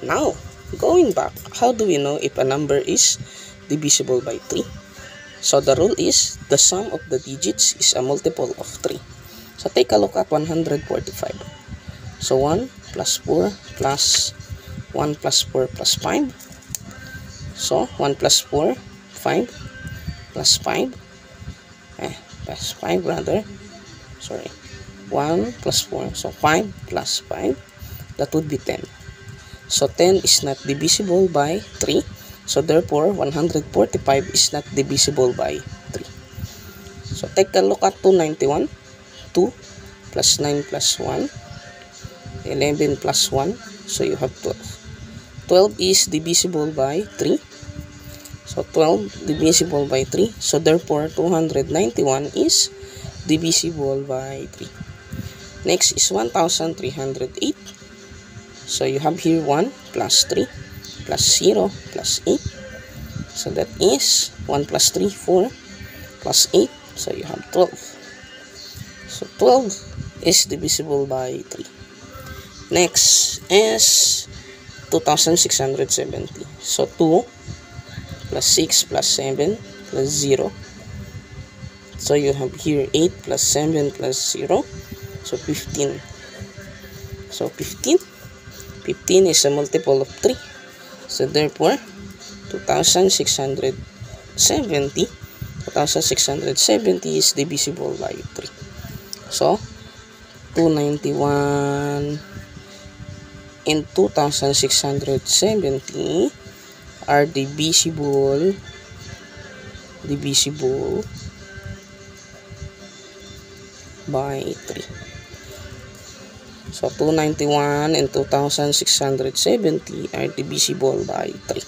Now, going back, how do we know if a number is divisible by 3? So the rule is the sum of the digits is a multiple of 3. So take a look at 145. So 1 plus 4 plus 1 plus 4 plus 5. So 1 plus 4, 5 plus 5. Plus 5 rather. Sorry. 1 plus 4. So 5 plus 5. That would be 10. So 10 is not divisible by 3. So therefore, 145 is not divisible by 3. So take a look at 291. 2 plus 9 plus 1. 11 plus 1. So you have 12. 12 is divisible by 3. So 12 divisible by 3. So therefore, 291 is divisible by 3. Next is 1308. So you have here 1 plus 3 plus 0 plus 8. So that is 1 plus 3, 4 plus 8. So you have 12. So 12 is divisible by 3. Next is 2670. So 2 plus 6 plus 7 plus 0. So you have here 8 plus 7 plus 0. So 15. So 15 is a multiple of 3. So therefore, 2670 is divisible by 3. So 291 and 2670 are divisible by 3. So 291 and 2670 are divisible by 3.